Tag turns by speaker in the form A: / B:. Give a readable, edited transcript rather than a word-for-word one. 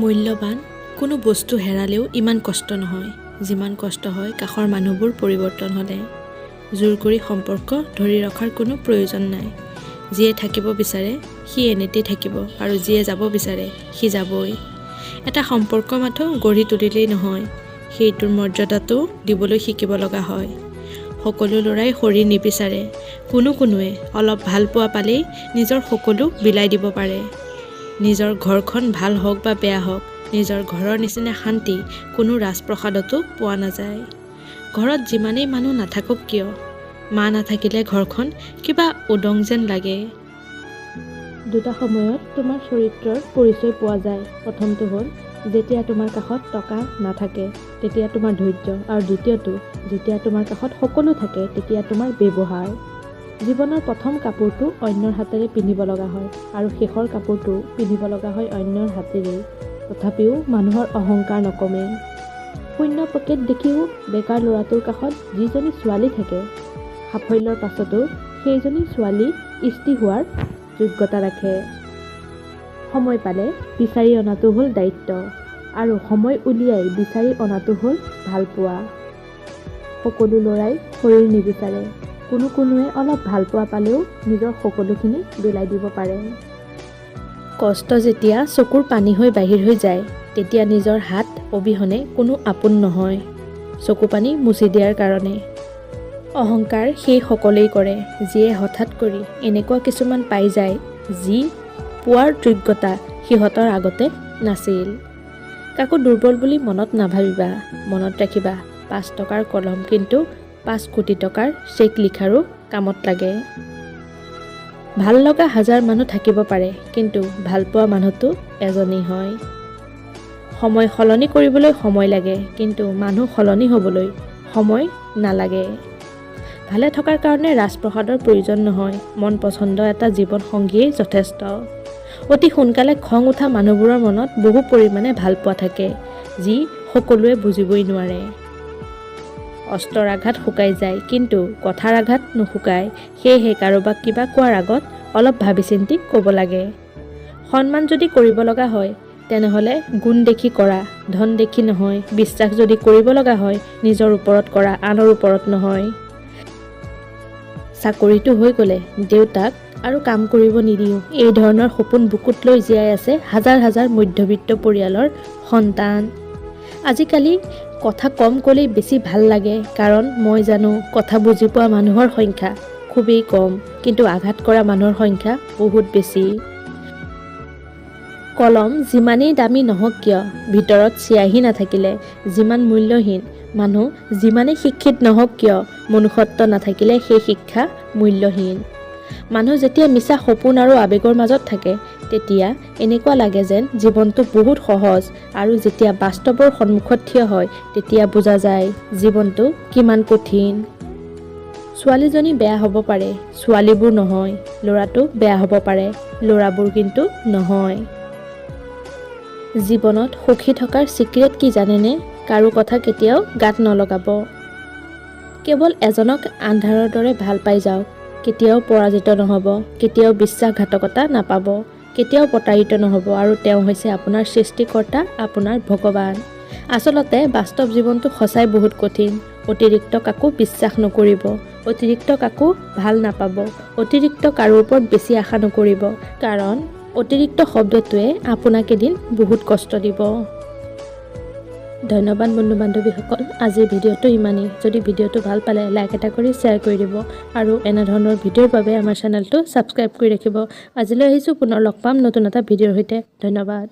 A: মূল্যৱান কোনো বস্তু হেৰালেও ইমান কষ্ট নহয়, যিমান কষ্ট হয় কাষৰ মানুহবোৰ পৰিৱৰ্তন হ'লে। জোৰ কৰি সম্পৰ্ক ধৰি ৰখাৰ কোনো প্ৰয়োজন নাই। যিয়ে থাকিব বিচাৰে সি এনেতেই থাকিব আৰু যিয়ে যাব বিচাৰে সি যাবই। এটা সম্পৰ্ক মাথো গঢ়ি তুলিলেই নহয়, সেইটোৰ মৰ্যাদাটো দিবলৈ শিকিব লগা হয়। সকলো ল'ৰাই শৰীৰ নিবিচাৰে, কোনোৱে অলপ ভাল পোৱা পালেই নিজৰ সকলো বিলাই দিব পাৰে। নিজৰ ঘৰখন ভাল হওক বা বেয়া হওক, নিজৰ ঘৰৰ নিচিনা শান্তি কোনো ৰাজপ্ৰসাদতো পোৱা নাযায়। ঘৰত যিমানেই মানুহ নাথাকক কিয়, মা নাথাকিলে ঘৰখন কিবা উদং যেন লাগে। দুটা সময়ত তোমাৰ চৰিত্ৰৰ পৰিচয় পোৱা যায়। প্ৰথমটো হ'ল যেতিয়া তোমাৰ কাষত টকা নাথাকে তেতিয়া তোমাৰ ধৈৰ্য, আৰু দ্বিতীয়টো যেতিয়া তোমাৰ কাষত সকলো থাকে তেতিয়া তোমাৰ ব্যৱহাৰ। জীৱনৰ প্ৰথম কাপোৰটো অন্যৰ হাতেৰে পিন্ধিব লগা হয় আৰু শেষৰ কাপোৰটো পিন্ধিব লগা হয় অন্যৰ হাতেৰে। তথাপিও মানুহৰ অহংকাৰ নকমে। শূন্য পকেট দেখিও বেকাৰ ল'ৰাটোৰ কাষত যিজনী ছোৱালী থাকে, সাফল্যৰ পাছতো সেইজনী ছোৱালী ইষ্টি হোৱাৰ যোগ্যতা ৰাখে। সময় পালে বিচাৰি অনাটো হ'ল দায়িত্ব, আৰু সময় উলিয়াই বিচাৰি অনাটো হ'ল ভালপোৱা। সকলো ল'ৰাই শৰীৰ নিবিচাৰে, কোনোৱে অলপ ভাল পোৱা পালেও নিজৰ সকলোখিনি বিলাই দিব পাৰে। কষ্ট যেতিয়া চকুৰ পানী হৈ বাহিৰ হৈ যায়, তেতিয়া নিজৰ হাত অবিহনে কোনো আপোন নহয়, চকু পানী মুচি দিয়াৰ কাৰণে। অহংকাৰ সেই সকলেই কৰে, যিয়ে হঠাৎ কৰি এনেকুৱা কিছুমান পাই যায় যি পোৱাৰ যোগ্যতা সিহঁতৰ আগতে নাছিল। কাকো দুৰ্বল বুলি মনত নাভাবিবা, মনত ৰাখিবা ৫ টকাৰ কলম কিন্তু ৫ কোটি টকাৰ চেক লিখাৰো কামত লাগে। ভাল লগা 1000 মানুহ থাকিব পাৰে, কিন্তু ভালপোৱা মানুহটো এজনেই হয়। সময় সলনি কৰিবলৈ সময় লাগে, কিন্তু মানুহ সলনি হ'বলৈ সময় নালাগে। ভালে থকাৰ কাৰণে ৰাজপ্ৰসাদৰ প্ৰয়োজন নহয়, মন পচন্দ এটা জীৱন সংগীয়েই যথেষ্ট। অতি সোনকালে খং উঠা মানুহবোৰৰ মনত বহু পৰিমাণে ভালপোৱা থাকে, যি সকলোৱে বুজিবই নোৱাৰে। অস্ত্ৰৰ আঘাত শুকাই যায়, কিন্তু কথাৰ আঘাত নুশুকায়। সেয়েহে কাৰোবাক কিবা কোৱাৰ আগত অলপ ভাবি চিন্তি ক'ব লাগে। সন্মান যদি কৰিব লগা হয় তেনেহ'লে গুণ দেখি কৰা, ধন দেখি নহয়। বিশ্বাস যদি কৰিব লগা হয় নিজৰ ওপৰত কৰা, আনৰ ওপৰত নহয়। চাকৰিটো হৈ গ'লে দেউতাক আৰু কাম কৰিব নিদিওঁ, এই ধৰণৰ সপোন বুকুত লৈ জীয়াই আছে হাজাৰ হাজাৰ মধ্যবিত্ত পৰিয়ালৰ সন্তান। আজিকালি কথা কম ক'লেই বেছি ভাল লাগে, কাৰণ মই জানো কথা বুজি পোৱা মানুহৰ সংখ্যা খুবেই কম, কিন্তু আঘাত কৰা মানুহৰ সংখ্যা বহুত বেছি। কলম যিমানেই দামী নহওক কিয়, ভিতৰত চিয়াহী নাথাকিলে যিমান মূল্যহীন, মানুহ যিমানেই শিক্ষিত নহওক কিয়, মনুষ্যত্ব নাথাকিলে সেই শিক্ষা মূল্যহীন। মানুহ যেতিয়া মিছা সপোন আৰু আৱেগৰ মাজত থাকে, তেতিয়া এনেকুৱা লাগে যেন জীৱনটো বহুত সহজ, আৰু যেতিয়া বাস্তৱৰ সন্মুখত থিয় হয় তেতিয়া বুজা যায় জীৱনটো কিমান কঠিন। ছোৱালীজনী বেয়া হ'ব পাৰে, ছোৱালীবোৰ নহয়। ল'ৰাটো বেয়া হ'ব পাৰে, ল'ৰাবোৰ কিন্তু নহয়। জীৱনত সুখী থকাৰ চিক্ৰেট কি জানেনে? কাৰো কথা কেতিয়াও গাত নলগাব। কেৱল এজনক আন্ধাৰৰ দৰে ভাল পাই যাওক, কেতিয়াও পৰাজিত নহ'ব, কেতিয়াও বিশ্বাসঘাতকতা নাপাব, কেতিয়াও প্ৰতাৰিত নহ'ব, আৰু তেওঁ হৈছে আপোনাৰ সৃষ্টিকৰ্তা, আপোনাৰ ভগৱান। আচলতে বাস্তৱ জীৱনটো সঁচাই বহুত কঠিন। অতিৰিক্ত কাকো বিশ্বাস নকৰিব, অতিৰিক্ত কাকো ভাল নাপাব, অতিৰিক্ত কাৰো ওপৰত বেছি আশা নকৰিব, কাৰণ অতিৰিক্ত শব্দটোৱে আপোনাক এদিন বহুত কষ্ট দিব। ধন্যবাদ বন্ধু বান্ধৱীসকল, আজিৰ ভিডিঅ'টো ইমানেই। যদি ভিডিঅ'টো ভাল পালে লাইক এটা কৰি শ্বেয়াৰ কৰি দিব, আৰু এনেধৰণৰ ভিডিঅ'ৰ বাবে আমাৰ চেনেলটো ছাবস্ক্ৰাইব কৰি ৰাখিব। আজিলৈ আহিছোঁ, পুনৰ লগ পাম নতুন এটা ভিডিঅ'ৰ সৈতে। ধন্যবাদ।